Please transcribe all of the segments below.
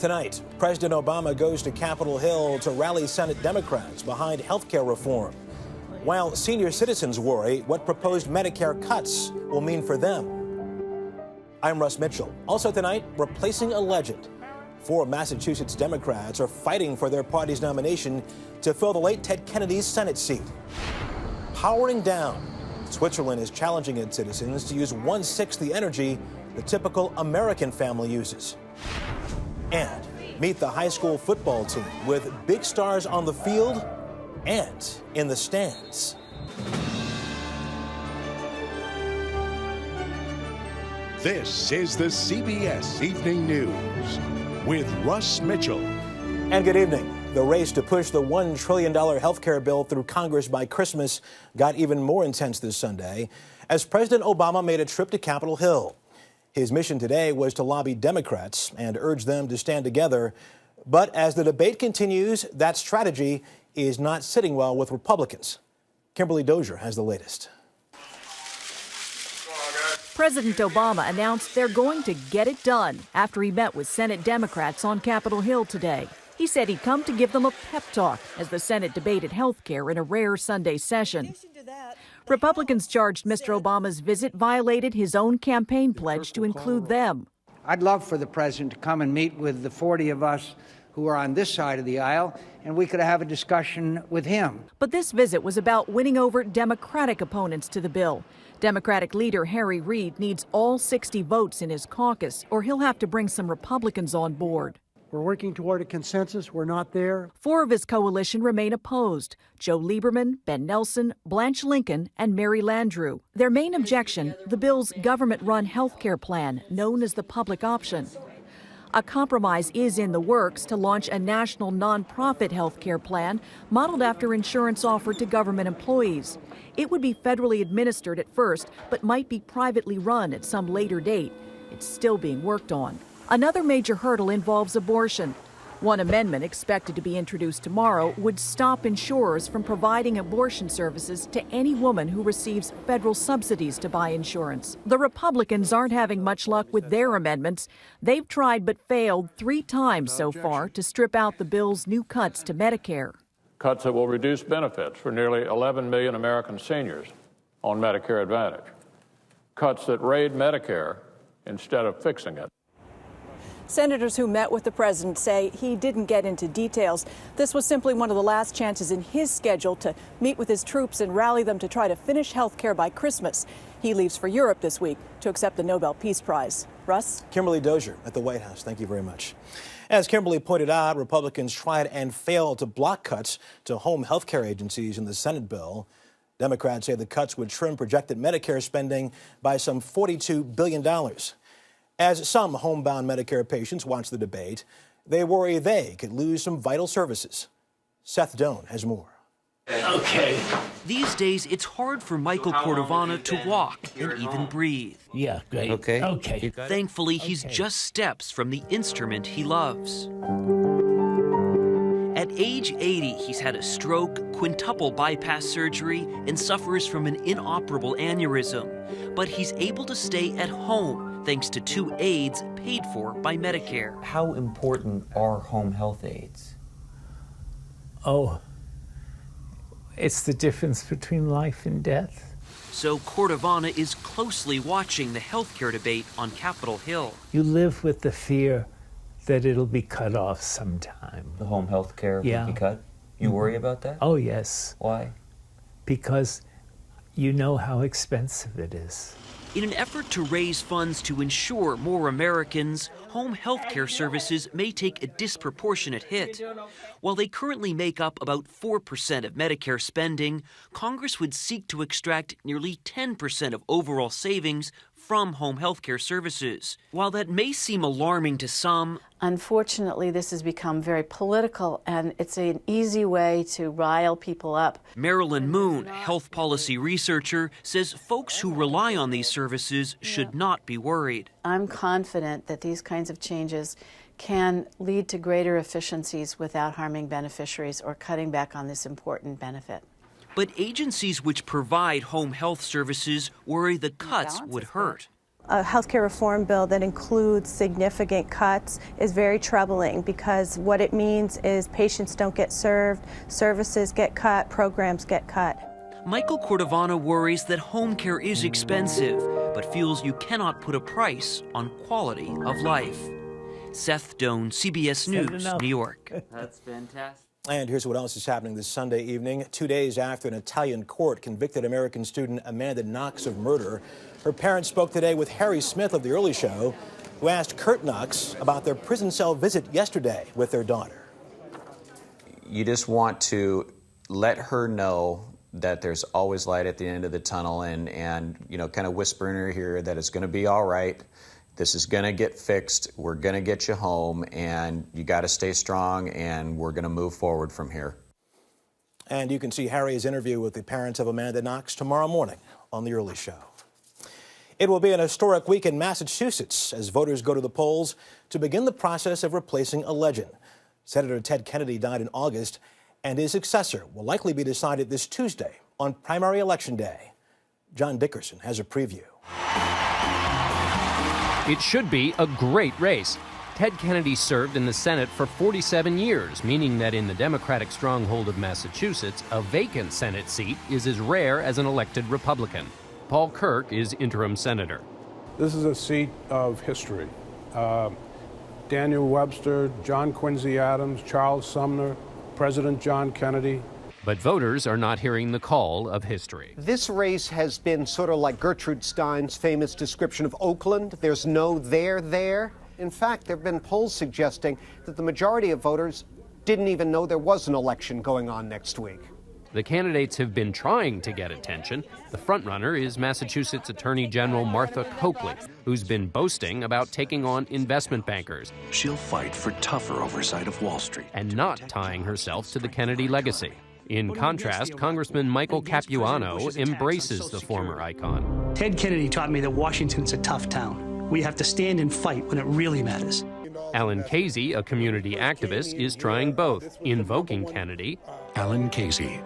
Tonight, President Obama goes to Capitol Hill to rally Senate Democrats behind health care reform, while senior citizens worry what proposed Medicare cuts will mean for them. I'm Russ Mitchell. Also tonight, replacing a legend. 4 Massachusetts Democrats are fighting for their party's nomination to fill the late Ted Kennedy's Senate seat. Powering down, Switzerland is challenging its citizens to use 1/6 the energy the typical American family uses. And meet the high school football team with big stars on the field and in the stands. This is the CBS Evening News with Russ Mitchell. And good evening. The race to push the $1 trillion health care bill through Congress by Christmas got even more intense this Sunday as President Obama made a trip to Capitol Hill. His mission today was to lobby Democrats and urge them to stand together. But as the debate continues, that strategy is not sitting well with Republicans. Kimberly Dozier has the latest. President Obama announced they're going to get it done after he met with Senate Democrats on Capitol Hill today. He said he'd come to give them a pep talk as the Senate debated health care in a rare Sunday session. Republicans charged Mr. Obama's visit violated his own campaign pledge to include them. I'd love for the president to come and meet with the 40 of us who are on this side of the aisle, and we could have a discussion with him. But this visit was about winning over Democratic opponents to the bill. Democratic leader Harry Reid needs all 60 votes in his caucus, or he'll have to bring some Republicans on board. We're working toward a consensus. We're not there. 4 of his coalition remain opposed: Joe Lieberman, Ben Nelson, Blanche Lincoln, and Mary Landrieu. Their main objection, the bill's government-run health care plan, known as the public option. A compromise is in the works to launch a national nonprofit health care plan modeled after insurance offered to government employees. It would be federally administered at first, but might be privately run at some later date. It's still being worked on. Another major hurdle involves abortion. One amendment expected to be introduced tomorrow would stop insurers from providing abortion services to any woman who receives federal subsidies to buy insurance. The Republicans aren't having much luck with their amendments. They've tried but failed 3 times so far to strip out the bill's new cuts to Medicare. Cuts that will reduce benefits for nearly 11 million American seniors on Medicare Advantage. Cuts that raid Medicare instead of fixing it. Senators who met with the president say he didn't get into details. This was simply one of the last chances in his schedule to meet with his troops and rally them to try to finish health care by Christmas. He leaves for Europe this week to accept the Nobel Peace Prize. Russ? Kimberly Dozier at the White House. Thank you very much. As Kimberly pointed out, Republicans tried and failed to block cuts to home health care agencies in the Senate bill. Democrats say the cuts would trim projected Medicare spending by some $42 billion. As some homebound Medicare patients watch the debate, they worry they could lose some vital services. Seth Doan has more. Okay. These days, it's hard for Michael Cordovana to walk and even breathe. Yeah, great. Okay. Thankfully, he's just steps from the instrument he loves. At age 80, he's had a stroke, quintuple bypass surgery, and suffers from an inoperable aneurysm. But he's able to stay at home thanks to 2 aids paid for by Medicare. How important are home health aids? Oh, it's the difference between life and death. So Cordovana is closely watching the healthcare debate on Capitol Hill. You live with the fear that it'll be cut off sometime. The home health care will be cut? You worry about that? Oh, yes. Why? Because you know how expensive it is. In an effort to raise funds to insure more Americans, home health care services may take a disproportionate hit. While they currently make up about 4% of Medicare spending, Congress would seek to extract nearly 10% of overall savings from home health care services. While that may seem alarming to some, unfortunately, this has become very political, and it's an easy way to rile people up. Marilyn Moon, health policy researcher, says folks who rely on these services should not be worried. I'm confident that these kinds of changes can lead to greater efficiencies without harming beneficiaries or cutting back on this important benefit. But agencies which provide home health services worry the cuts would hurt. A healthcare reform bill that includes significant cuts is very troubling because what it means is patients don't get served, services get cut, programs get cut. Michael Cordovano worries that home care is expensive, but feels you cannot put a price on quality of life. Seth Doan, CBS News, New York. That's fantastic. And here's what else is happening this Sunday evening. 2 days after an Italian court convicted American student Amanda Knox of murder, her parents spoke today with Harry Smith of The Early Show, who asked Kurt Knox about their prison cell visit yesterday with their daughter. You just want to let her know that there's always light at the end of the tunnel and you know, kind of whisper in her ear that it's going to be all right. This is going to get fixed. We're going to get you home, and you got to stay strong, and we're going to move forward from here. And you can see Harry's interview with the parents of Amanda Knox tomorrow morning on The Early Show. It will be an historic week in Massachusetts as voters go to the polls to begin the process of replacing a legend. Senator Ted Kennedy died in August, and his successor will likely be decided this Tuesday on primary election day. John Dickerson has a preview. It should be a great race. Ted Kennedy served in the Senate for 47 years, meaning that in the Democratic stronghold of Massachusetts, a vacant Senate seat is as rare as an elected Republican. Paul Kirk is interim senator. This is a seat of history. Daniel Webster, John Quincy Adams, Charles Sumner, President John Kennedy. But voters are not hearing the call of history. This race has been sort of like Gertrude Stein's famous description of Oakland. There's no there there. In fact, there have been polls suggesting that the majority of voters didn't even know there was an election going on next week. The candidates have been trying to get attention. The frontrunner is Massachusetts Attorney General Martha Coakley, who's been boasting about taking on investment bankers. She'll fight for tougher oversight of Wall Street. And not tying herself to the Kennedy legacy. In contrast, Congressman Michael Capuano embraces the former icon. Ted Kennedy taught me that Washington's a tough town. We have to stand and fight when it really matters. Alan Casey, a community activist, is trying both, invoking Kennedy. Alan Casey.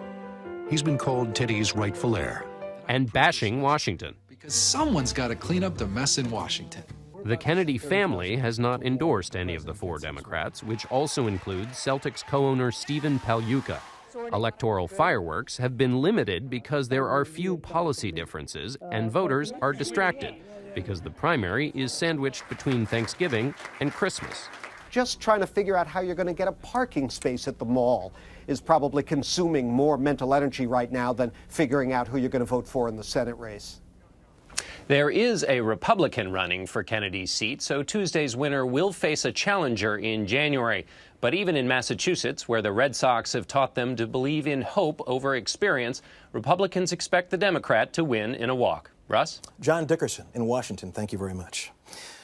He's been called Teddy's rightful heir. And bashing Washington. Because someone's got to clean up the mess in Washington. The Kennedy family has not endorsed any of the four Democrats, which also includes Celtics co-owner Stephen Pagliuca. Electoral fireworks have been limited because there are few policy differences, and voters are distracted because the primary is sandwiched between Thanksgiving and Christmas. Just trying to figure out how you're going to get a parking space at the mall is probably consuming more mental energy right now than figuring out who you're going to vote for in the Senate race. There is a Republican running for Kennedy's seat, so Tuesday's winner will face a challenger in January. But even in Massachusetts, where the Red Sox have taught them to believe in hope over experience, Republicans expect the Democrat to win in a walk. Russ? John Dickerson in Washington, thank you very much.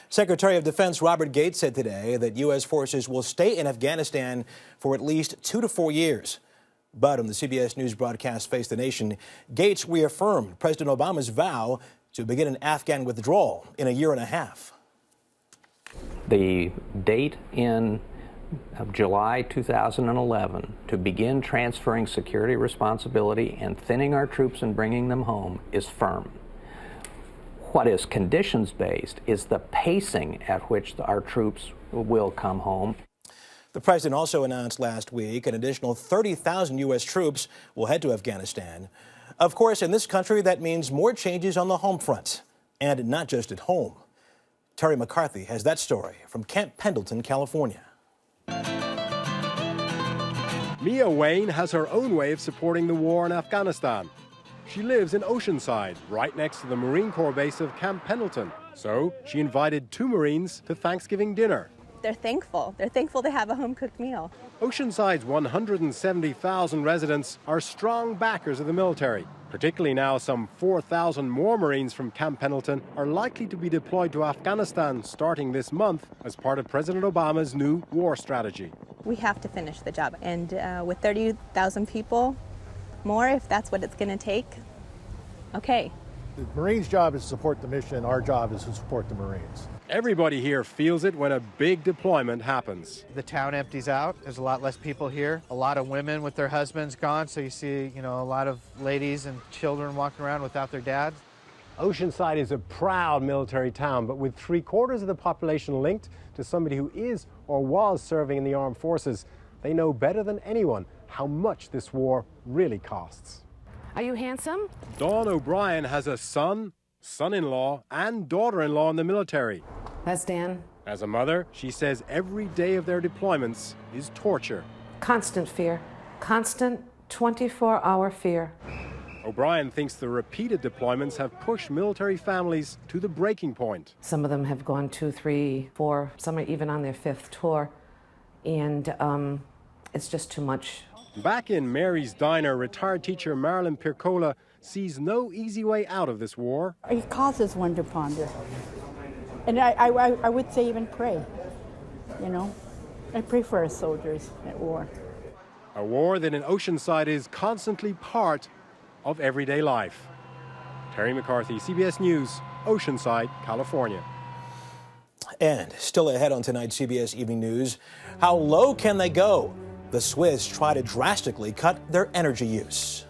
Secretary of Defense Robert Gates said today that U.S. forces will stay in Afghanistan for at least 2 to 4 years. But on the CBS News broadcast Face the Nation, Gates reaffirmed President Obama's vow to begin an Afghan withdrawal in a year and a half. The date in July 2011 to begin transferring security responsibility and thinning our troops and bringing them home is firm. What is conditions-based is the pacing at which our troops will come home. The president also announced last week an additional 30,000 U.S. troops will head to Afghanistan. Of course, in this country, that means more changes on the home front, and not just at home. Terry McCarthy has that story from Camp Pendleton, California. Mia Wayne has her own way of supporting the war in Afghanistan. She lives in Oceanside, right next to the Marine Corps base of Camp Pendleton. So she invited 2 Marines to Thanksgiving dinner. They're thankful. They're thankful to have a home-cooked meal. Oceanside's 170,000 residents are strong backers of the military. Particularly now, some 4,000 more Marines from Camp Pendleton are likely to be deployed to Afghanistan starting this month as part of President Obama's new war strategy. We have to finish the job. And with 30,000 people more, if that's what it's going to take, okay. The Marines' job is to support the mission. Our job is to support the Marines. Everybody here feels it when a big deployment happens. The town empties out. There's a lot less people here. A lot of women with their husbands gone, so you see, a lot of ladies and children walking around without their dads. Oceanside is a proud military town, but with 3/4 of the population linked to somebody who is or was serving in the armed forces, they know better than anyone how much this war really costs. Are you handsome? Dawn O'Brien has a son, son-in-law, and daughter-in-law in the military. That's Dan. As a mother, she says every day of their deployments is torture. Constant fear. Constant 24-hour fear. O'Brien thinks the repeated deployments have pushed military families to the breaking point. Some of them have gone 2, 3, 4, some are even on their 5th tour, and it's just too much. Back in Mary's Diner, retired teacher Marilyn Pircola sees no easy way out of this war. It causes one to ponder. And I would say even pray, you know. I pray for our soldiers at war. A war that in Oceanside is constantly part of everyday life. Terry McCarthy, CBS News, Oceanside, California. And still ahead on tonight's CBS Evening News, how low can they go? The Swiss try to drastically cut their energy use.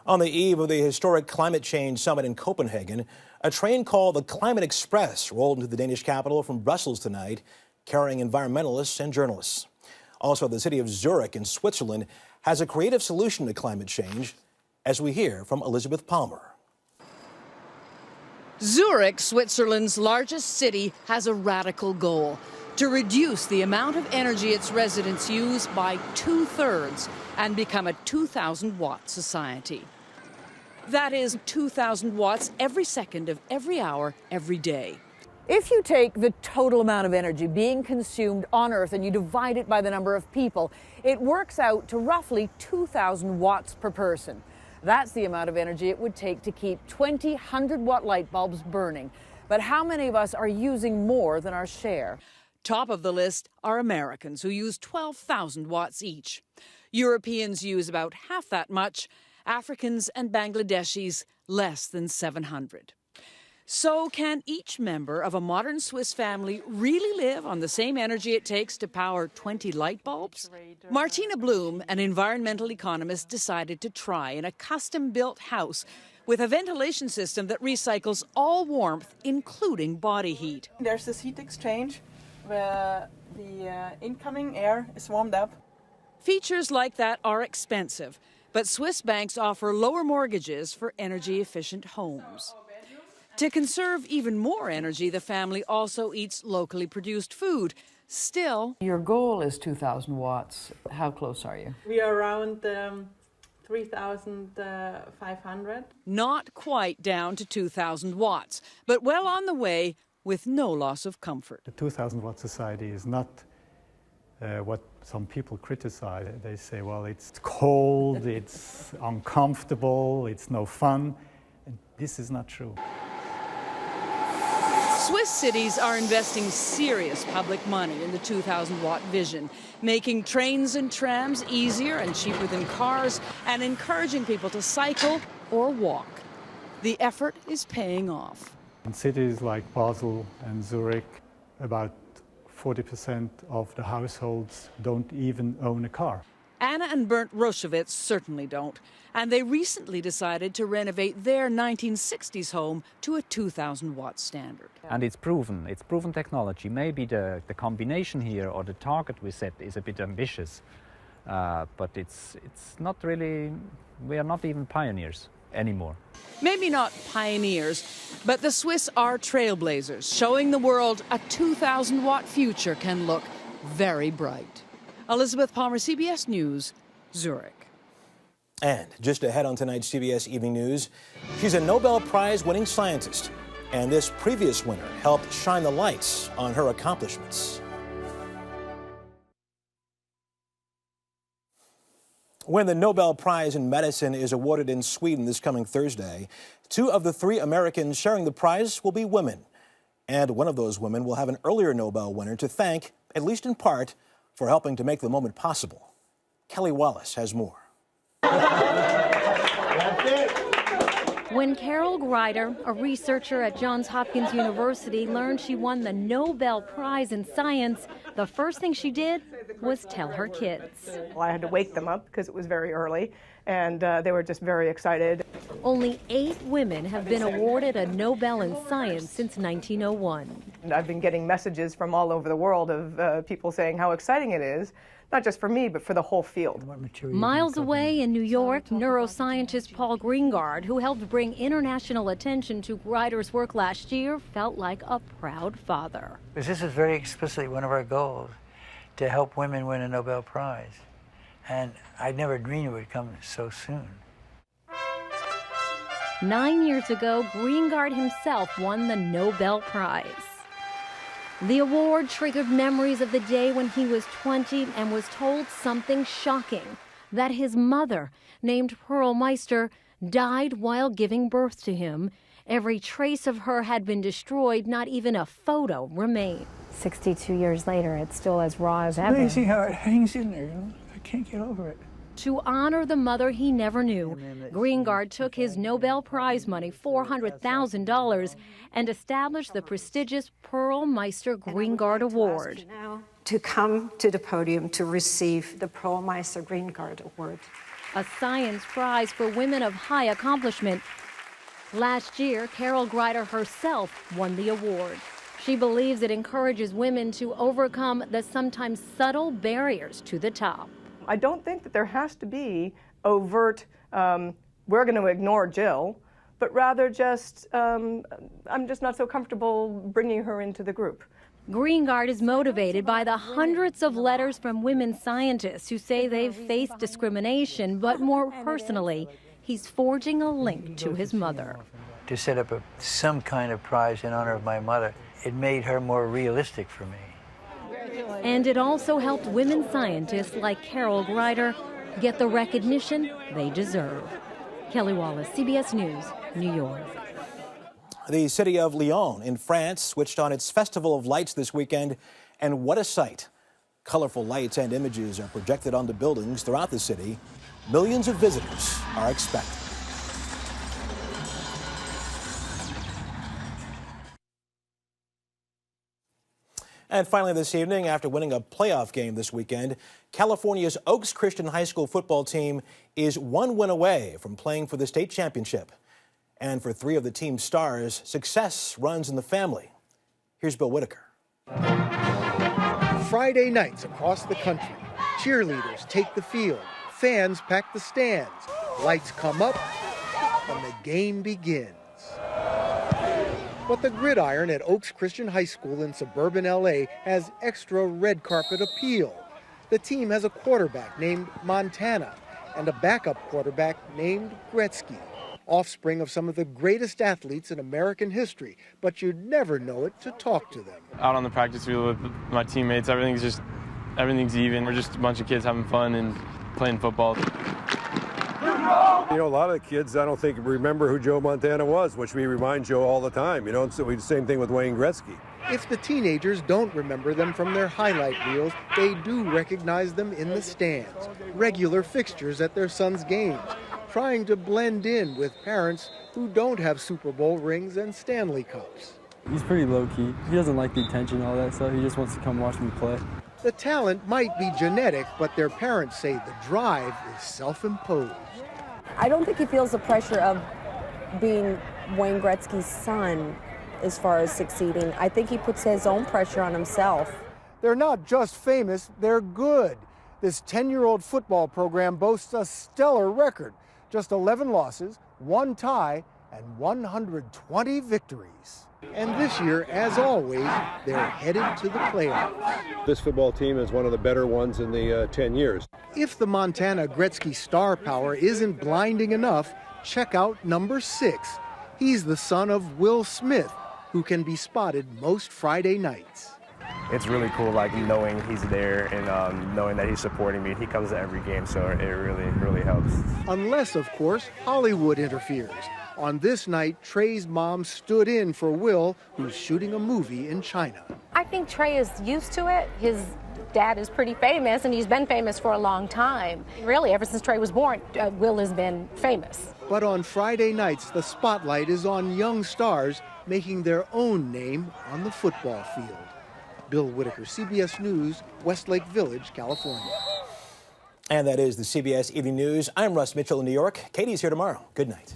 On the eve of the historic climate change summit in Copenhagen, a train called the Climate Express rolled into the Danish capital from Brussels tonight, carrying environmentalists and journalists. Also, the city of Zurich in Switzerland has a creative solution to climate change, as we hear from Elizabeth Palmer. Zurich, Switzerland's largest city, has a radical goal: to reduce the amount of energy its residents use by 2/3 and become a 2,000-watt society. That is 2,000 watts every second of every hour, every day. If you take the total amount of energy being consumed on Earth and you divide it by the number of people, it works out to roughly 2,000 watts per person. That's the amount of energy it would take to keep 20 100-watt light bulbs burning. But how many of us are using more than our share? Top of the list are Americans, who use 12,000 watts each. Europeans use about half that much. Africans and Bangladeshis less than 700. So can each member of a modern Swiss family really live on the same energy it takes to power 20 light bulbs? Martina Blum, an environmental economist, decided to try in a custom-built house with a ventilation system that recycles all warmth, including body heat. There's this heat exchange where the incoming air is warmed up. Features like that are expensive, but Swiss banks offer lower mortgages for energy-efficient homes. To conserve even more energy, the family also eats locally produced food. Still, your goal is 2,000 watts. How close are you? We are around 3,500. Not quite down to 2,000 watts, but well on the way with no loss of comfort. The 2,000-watt society is not what some people criticize. They say, well, it's cold, it's uncomfortable, it's no fun. And this is not true. Swiss cities are investing serious public money in the 2,000-watt vision, making trains and trams easier and cheaper than cars, and encouraging people to cycle or walk. The effort is paying off. In cities like Basel and Zurich, about 40% of the households don't even own a car. Anna and Bernd Roschewitz certainly don't, and they recently decided to renovate their 1960s home to a 2,000-watt standard. And it's proven technology. Maybe the combination here or the target we set is a bit ambitious, but it's not really, we are not even pioneers anymore. Maybe not pioneers, but the Swiss are trailblazers, showing the world a 2,000-watt future can look very bright. Elizabeth Palmer, CBS News, Zurich. And just ahead on tonight's CBS Evening News, she's a Nobel Prize-winning scientist, and this previous winner helped shine the lights on her accomplishments. When the Nobel Prize in Medicine is awarded in Sweden this coming Thursday, 2 of the 3 Americans sharing the prize will be women. And one of those women will have an earlier Nobel winner to thank, at least in part, for helping to make the moment possible. Kelly Wallace has more. When Carol Greider, a researcher at Johns Hopkins University, learned she won the Nobel Prize in Science, the first thing she did was tell her kids. Well, I had to wake them up because it was very early, and they were just very excited. Only 8 women have been awarded a Nobel in Science since 1901. I've been getting messages from all over the world of people saying how exciting it is, not just for me, but for the whole field. Miles away in New York, neuroscientist Paul Greengard, who helped bring international attention to Grider's work last year, felt like a proud father. Because this is very explicitly one of our goals, to help women win a Nobel Prize. And I never dreamed it would come so soon. 9 years ago, Greengard himself won the Nobel Prize. The award triggered memories of the day when he was 20 and was told something shocking, that his mother, named Pearl Meister, died while giving birth to him. Every trace of her had been destroyed, not even a photo remained. 62 years later, it's still as raw as ever. Amazing how it hangs in there, you know? I can't get over it. To honor the mother he never knew, Greengard took his Nobel Prize money, $400,000, and established the prestigious Pearl Meister Greengard Award. To come to the podium to receive the Pearl Meister Greengard Award. A science prize for women of high accomplishment. Last year, Carol Grider herself won the award. She believes it encourages women to overcome the sometimes subtle barriers to the top. I don't think that there has to be overt, we're going to ignore Jill, but rather just, I'm just not so comfortable bringing her into the group. Greengard is motivated by the hundreds of letters from women scientists who say they've faced discrimination, but more personally, he's forging a link to his mother. To set up some kind of prize in honor of my mother, it made her more realistic for me. And it also helped women scientists like Carol Grider get the recognition they deserve. Kelly Wallace, CBS News, New York. The city of Lyon in France switched on its Festival of Lights this weekend, and what a sight. Colorful lights and images are projected onto buildings throughout the city. Millions of visitors are expected. And finally this evening, after winning a playoff game this weekend, California's Oaks Christian High School football team is one win away from playing for the state championship. And for 3 of the team's stars, success runs in the family. Here's Bill Whitaker. Friday nights across the country, cheerleaders take the field, fans pack the stands, lights come up, and the game begins. But the gridiron at Oaks Christian High School in suburban LA has extra red carpet appeal. The team has a quarterback named Montana and a backup quarterback named Gretzky, offspring of some of the greatest athletes in American history, but you'd never know it to talk to them. Out on the practice field with my teammates, everything's even. We're just a bunch of kids having fun and playing football. You know, a lot of the kids, I don't think, remember who Joe Montana was, which we remind Joe all the time, you know, and so we do the same thing with Wayne Gretzky. If the teenagers don't remember them from their highlight reels, they do recognize them in the stands, regular fixtures at their sons' games, trying to blend in with parents who don't have Super Bowl rings and Stanley Cups. He's pretty low-key. He doesn't like the attention and all that stuff. He just wants to come watch me play. The talent might be genetic, but their parents say the drive is self-imposed. I don't think he feels the pressure of being Wayne Gretzky's son as far as succeeding. I think he puts his own pressure on himself. They're not just famous, they're good. This 10-year-old football program boasts a stellar record. Just 11 losses, 1 tie, and 120 victories. And this year, as always, they're headed to the playoffs. This football team is one of the better ones in the 10 years. If the Montana Gretzky star power isn't blinding enough, check out number 6. He's the son of Will Smith, who can be spotted most Friday nights. It's really cool, like, knowing he's there and knowing that he's supporting me. He comes to every game, so it really helps. Unless, of course, Hollywood interferes. On this night, Trey's mom stood in for Will, who's shooting a movie in China. I think Trey is used to it. His dad is pretty famous, and he's been famous for a long time. Really, ever since Trey was born, Will has been famous. But on Friday nights, the spotlight is on young stars making their own name on the football field. Bill Whitaker, CBS News, Westlake Village, California. And that is the CBS Evening News. I'm Russ Mitchell in New York. Katie's here tomorrow. Good night.